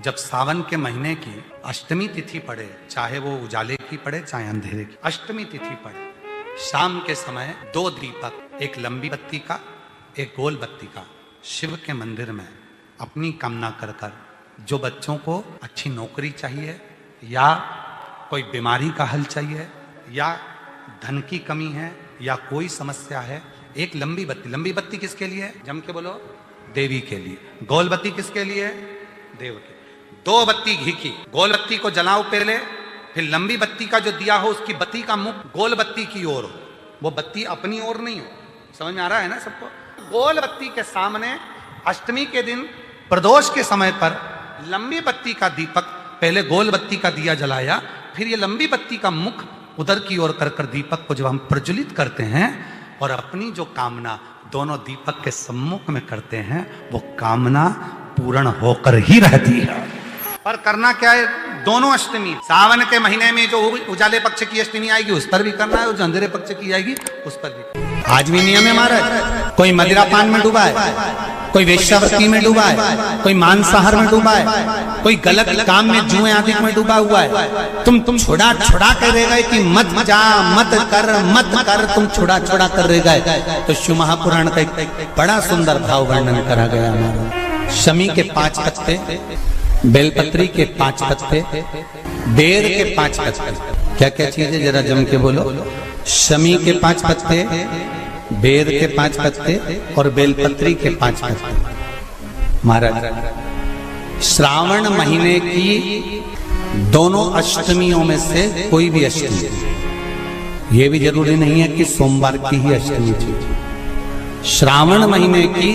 जब सावन के महीने की अष्टमी तिथि पड़े, चाहे वो उजाले की पड़े चाहे अंधेरे की, अष्टमी तिथि पड़े, शाम के समय 2 दीपक, एक लंबी बत्ती का एक गोल बत्ती का, शिव के मंदिर में अपनी कामना कर कर, जो बच्चों को अच्छी नौकरी चाहिए या कोई बीमारी का हल चाहिए या धन की कमी है या कोई समस्या है, एक लंबी बत्ती किसके लिए है? जम के बोलो, देवी के लिए। गोल बत्ती किसके लिए है? देव के। 2 बत्ती घी की, गोल बत्ती को जलाओ पहले, फिर लंबी बत्ती का जो दिया हो उसकी बत्ती का मुख गोल बत्ती की ओर हो, वो बत्ती अपनी ओर नहीं हो। समझ में आ रहा है ना सबको? गोल बत्ती के सामने अष्टमी के दिन प्रदोष के समय पर लंबी बत्ती का दीपक, पहले गोल बत्ती का दिया जलाया, फिर ये लंबी बत्ती का मुख उधर की ओर कर कर दीपक को जब हम प्रज्वलित करते हैं और अपनी जो कामना दोनों दीपक के सम्मुख में करते हैं, वो कामना पूर्ण होकर ही रहती है। पर करना क्या है? दोनों अष्टमी, सावन के महीने में जो उजाले पक्ष की अष्टमी आएगी उस पर भी करना है और जो अंधेरे पक्ष की आएगी उस पर भी। आज भी नियम है हमारा, कोई मदिरा पान में डूबा है, कोई वेश्यावृत्ति में डूबा है, कोई मांसाहार में डूबा है, कोई गलत काम में जुए आदि में डूबा हुआ है। तुम छुड़ा कर रह गए कि मत जा, मत कर, तुम छुड़ा कर रह गए। तो शिव महापुराण का एक बड़ा सुंदर भाव वर्णन करा गया हमारा। शमी के 5 पत्ते, बेलपत्री के 5 पत्ते, बेर के 5 पत्ते, क्या क्या चीज है जरा जम के बोलो। शमी के 5 पत्ते, बेर के 5 पत्ते और बेलपत्री के 5 पत्ते। महाराज, श्रावण महीने की दोनों अष्टमियों में से कोई भी अष्टमी, ये भी जरूरी नहीं है कि सोमवार की ही अष्टमी थी। श्रावण महीने की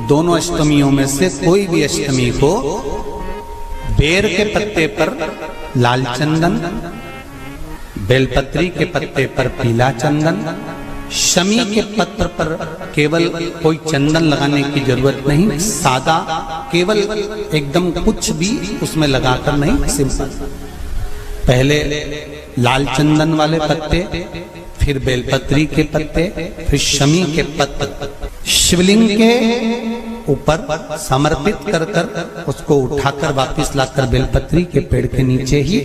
दोनों अष्टमियों में से कोई भी अष्टमी को बेर के पत्ते पर लाल चंदन, बेलपत्री के पत्ते पर पीला चंदन, शमी के पत्र पर केवल कोई चंदन लगाने की जरूरत नहीं, सादा, केवल एकदम कुछ भी उसमें लगाकर नहीं, सिंपल। पहले लाल चंदन वाले पत्ते, फिर बेलपत्री के पत्ते, फिर शमी के पत्ते शिवलिंग के ऊपर समर्पित कर कर उसको उठाकर वापस लाकर बेलपत्री के पेड़ के नीचे ही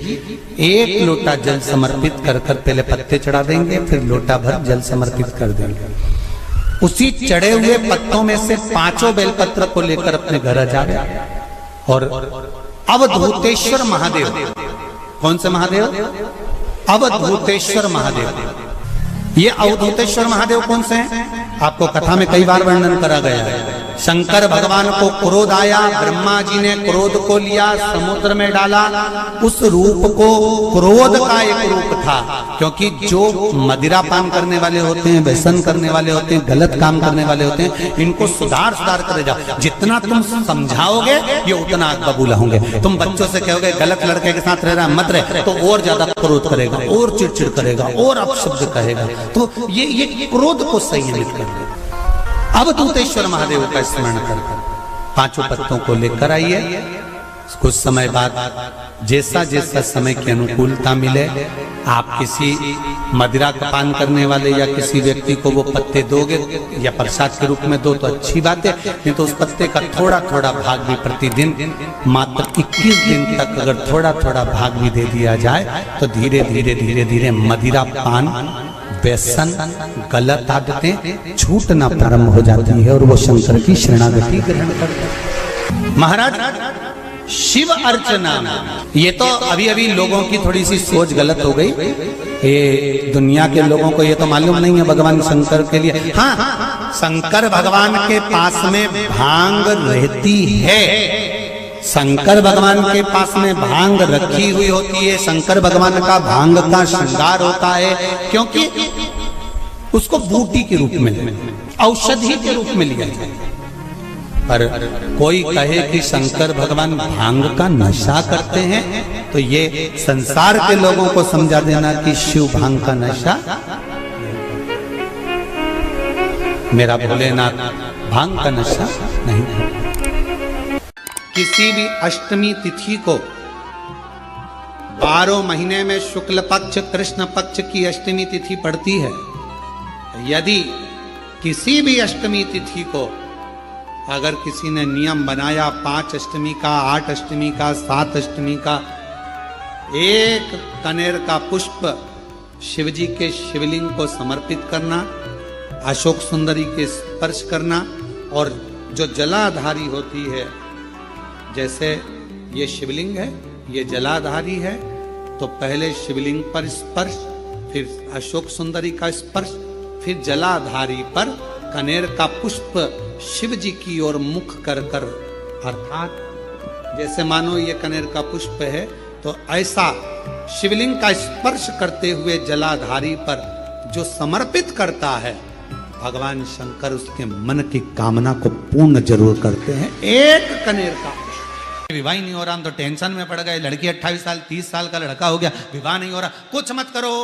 1 लोटा जल समर्पित कर कर पहले पत्ते चढ़ा देंगे, फिर लोटा भर जल समर्पित कर देंगे। उसी चढ़े हुए पत्तों में से 5 बेलपत्र को लेकर अपने घर आ जाए और अवधूतेश्वर महादेव, कौन से महादेव? अवधूतेश्वर महादेव। ये अवधूतेश्वर महादेव कौन से हैं? आपको कथा में कई बार वर्णन करा गया है। शंकर भगवान को क्रोध आया, ब्रह्मा जी ने क्रोध को लिया, समुद्र में डाला। उस रूप को क्रोध का एक रूप था, क्योंकि जो मदिरा पान करने वाले होते हैं, व्यसन करने वाले होते हैं, गलत काम करने वाले होते हैं, इनको सुधार करे जाओ। जितना तुम समझाओगे ये उतना आग बबूला होंगे। तुम बच्चों से कहोगे गलत लड़के के साथ रह रहा मत रहे, तो और ज्यादा क्रोध करेगा, और चिड़चिड़ करेगा, और अपशब्द कहेगा। तो ये क्रोध को संयमित कर दे। अवधूतेश्वर महादेव का स्मरण कर 5 पत्तों को लेकर आइए। कुछ समय बाद जैसा जैसा समय की अनुकूलता मिले, आप किसी मदिरा का पान करने वाले या किसी व्यक्ति को वो पत्ते दोगे या प्रसाद के रूप में दो तो अच्छी बात है, नहीं तो उस पत्ते का थोड़ा थोड़ा भाग भी प्रतिदिन मात्र 21 दिन तक अगर थोड़ा थोड़ा भाग भी दे दिया जाए तो धीरे धीरे मदिरा पान, व्यसन, गलत आदतें छूटना प्रारंभ हो जाती है और वो शंकर की शरणागति ग्रहण करते हैं। महाराज, शिव अर्चना, ये तो अभी लोगों की थोड़ी सी सोच गलत हो गई। ये दुनिया के लोगों को ये तो मालूम नहीं है भगवान शंकर के लिए। हाँ, शंकर भगवान के पास में भांग रहती है, शंकर भगवान के पास में भांग रखी हुई होती है। शंकर भगवान का भांग का श्रृंगार होता है, क्योंकि उसको बूटी के रूप में, औषधि के रूप में लिया जाए। पर कोई कहे कि शंकर भगवान भांग का नशा करते हैं, तो ये संसार के लोगों को समझा देना कि शिव भांग का नशा, मेरा भोलेनाथ भांग का नशा नहीं है। किसी भी अष्टमी तिथि को 12 महीने में शुक्ल पक्ष कृष्ण पक्ष की अष्टमी तिथि पड़ती है। यदि किसी भी अष्टमी तिथि को अगर किसी ने नियम बनाया 5 अष्टमी का, 8 अष्टमी का, 7 अष्टमी का, एक कनेर का पुष्प शिवजी के शिवलिंग को समर्पित करना, अशोक सुंदरी के स्पर्श करना, और जो जलाधारी होती है, जैसे ये शिवलिंग है, ये जलाधारी है, तो पहले शिवलिंग पर स्पर्श, फिर अशोक सुंदरी का स्पर्श, फिर जलाधारी पर कनेर का पुष्प शिव जी की ओर मुख कर कर, अर्थात जैसे मानो ये कनेर का पुष्प है, तो ऐसा शिवलिंग का स्पर्श करते हुए जलाधारी पर जो समर्पित करता है, भगवान शंकर उसके मन की कामना को पूर्ण जरूर करते हैं। एक कनेर का पुष्प। विवाह नहीं हो रहा, हम तो टेंशन में पड़ गए, लड़की 28 साल 30 साल का लड़का हो गया, विवाह नहीं हो रहा, कुछ मत करो।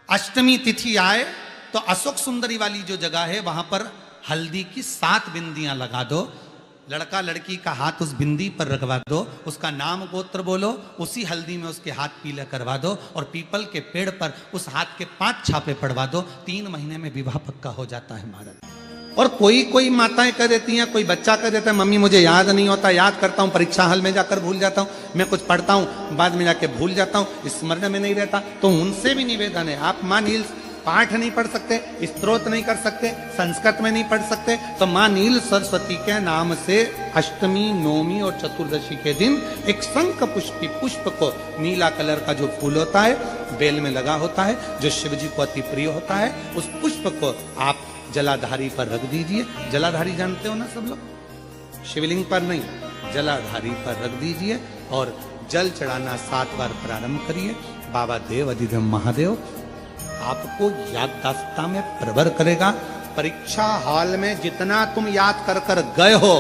अष्टमी तिथि आए तो अशोक सुंदरी वाली जो जगह है वहां पर हल्दी की 7 बिंदियां लगा दो, लड़का लड़की का हाथ उस बिंदी पर रखवा दो, उसका नाम गोत्र बोलो, उसी हल्दी में उसके हाथ पीला करवा दो, और पीपल के पेड़ पर उस हाथ के 5 छापे पड़वा दो। 3 महीने में विवाह पक्का हो जाता है महाराज। और कोई माताएं कह देती हैं, कोई बच्चा कह देता है, मम्मी मुझे याद नहीं होता, याद करता हूं परीक्षा हॉल में जाकर भूल जाता हूं, मैं कुछ पढ़ता हूं बाद में जाके भूल जाता हूं, स्मरण में नहीं रहता। तो उनसे भी निवेदन है, आप मां नील पाठ नहीं पढ़ सकते, स्तोत्र नहीं कर सकते, संस्कृत में नहीं पढ़ सकते, तो मां नील सरस्वती के नाम से अष्टमी, नवमी और चतुर्दशी के दिन एक शंख पुष्पी पुष्प को, नीला कलर का जो फूल होता है, बेल में लगा होता है, जो शिव जी को अति प्रिय होता है, उस पुष्प को आप जलाधारी पर रख दीजिए। जलाधारी जानते हो ना सब लोग, शिवलिंग पर नहीं, जलाधारी पर रख दीजिए और जल चढ़ाना 7 बार प्रारंभ करिए। बाबा देव अधिदेव महादेव आपको याददाश्तता में प्रवर करेगा। परीक्षा हॉल में जितना तुम याद कर कर गए हो,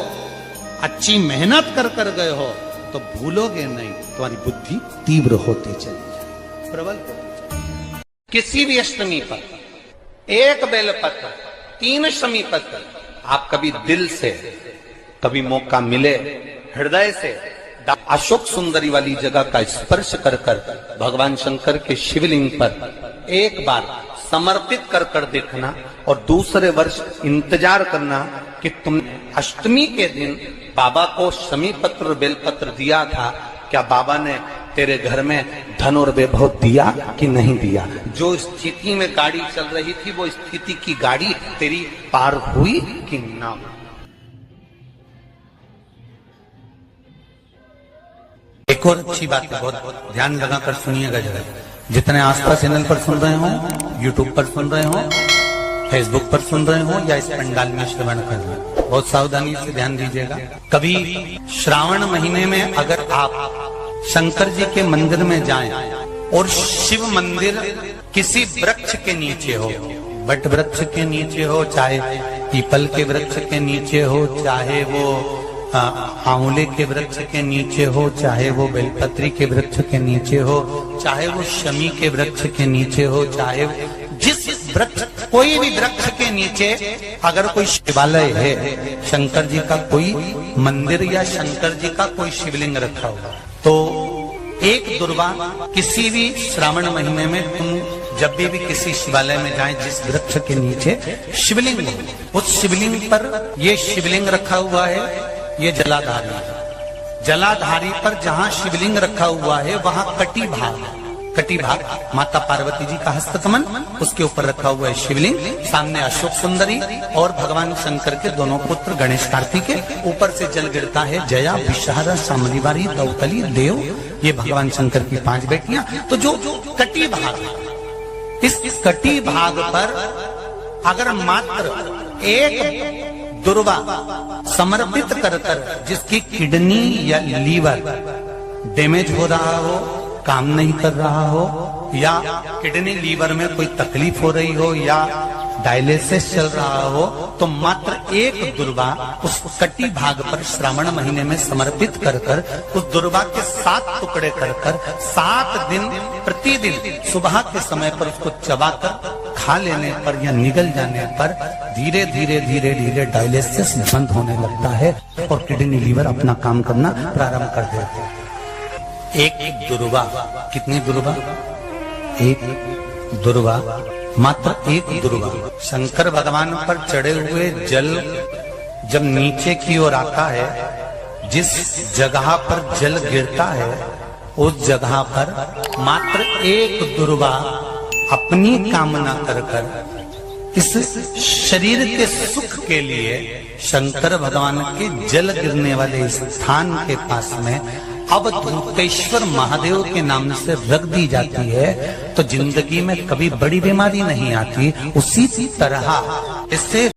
अच्छी मेहनत कर कर गए हो, तो भूलोगे नहीं, तुम्हारी बुद्धि तीव्र होती चली, प्रबल होती चली। किसी भी अष्टमी पर 1 बेलपत्र, 3 शमी पत्र, आप कभी दिल से, कभी मौका मिले हृदय से अशोक सुंदरी वाली जगह का स्पर्श कर कर भगवान शंकर के शिवलिंग पर एक बार समर्पित कर कर देखना, और दूसरे वर्ष इंतजार करना कि तुमने अष्टमी के दिन बाबा को शमी पत्र और बेलपत्र दिया था, क्या बाबा ने तेरे घर में धन और वैभव दिया कि नहीं दिया। जो स्थिति में गाड़ी चल रही थी, वो स्थिति की गाड़ी तेरी पार हुई कि ना। एक और अच्छी बात है, बहुत ध्यान लगाकर सुनिएगा जरा। जितने आस्था चैनल पर सुन रहे हो, यूट्यूब पर सुन रहे हो, फेसबुक पर सुन रहे हो, या इस पंडाल में श्रवण कर रहे हो, बहुत सावधानी से ध्यान दीजिएगा। कभी श्रावण महीने में अगर आप शंकर जी के मंदिर में जाएं और शिव मंदिर किसी वृक्ष के नीचे हो, वट वृक्ष के नीचे हो, चाहे पीपल के वृक्ष के नीचे हो, चाहे वो आंवले के वृक्ष के नीचे हो, चाहे वो बेलपत्री के वृक्ष के नीचे हो, चाहे वो शमी के वृक्ष के नीचे हो, चाहे जिस वृक्ष, कोई भी वृक्ष के नीचे अगर कोई शिवालय है, शंकर जी का कोई मंदिर या शंकर जी का कोई शिवलिंग रखा हुआ, तो एक दुर्वा किसी भी श्रावण महीने में तुम जब भी किसी शिवालय में जाएं, जिस वृक्ष के नीचे शिवलिंग हो, उस शिवलिंग पर ये शिवलिंग रखा हुआ है, ये जलाधारी है। जलाधारी पर जहां शिवलिंग रखा हुआ है वहां कटी भाग माता पार्वती जी का हस्तकमल, उसके ऊपर रखा हुआ है शिवलिंग, सामने अशोक सुंदरी और भगवान शंकर के दोनों पुत्र गणेश कार्तिकेय, ऊपर से जल गिरता है, जया विषहारा सामरीवारी दौतली देव, ये भगवान शंकर की 5 बेटियां। तो जो कटी भाग, इस कटी भाग पर अगर मात्र एक दुर्वा समर्पित कर कर, जिसकी किडनी या लीवर डैमेज हो रहा हो, काम नहीं कर रहा हो, या किडनी लीवर में कोई तकलीफ हो रही हो, या डायलिसिस चल रहा हो, तो मात्र एक दुर्वा उस कटी भाग पर श्रावण महीने में समर्पित कर कर, उस दुर्वा के 7 टुकड़े कर कर 7 दिन प्रतिदिन सुबह के समय पर उसको चबाकर खा लेने पर या निगल जाने पर धीरे धीरे धीरे धीरे डायलिसिस बंद होने लगता है और किडनी लीवर अपना काम करना प्रारंभ कर देते हैं। एक दुर्वा, कितनी दुर्वा? एक दुर्वा, मात्र एक दुर्वा। शंकर भगवान पर चढ़े हुए जल जब नीचे की ओर आता है, जिस जगह पर जल गिरता है उस जगह पर मात्र एक दुर्वा अपनी कामना कर इस शरीर के सुख के लिए शंकर भगवान के जल गिरने वाले स्थान के पास में अवधूतेश्वर महादेव के नाम से रख दी जाती है, तो जिंदगी में कभी बड़ी बीमारी नहीं आती। उसी तरह इससे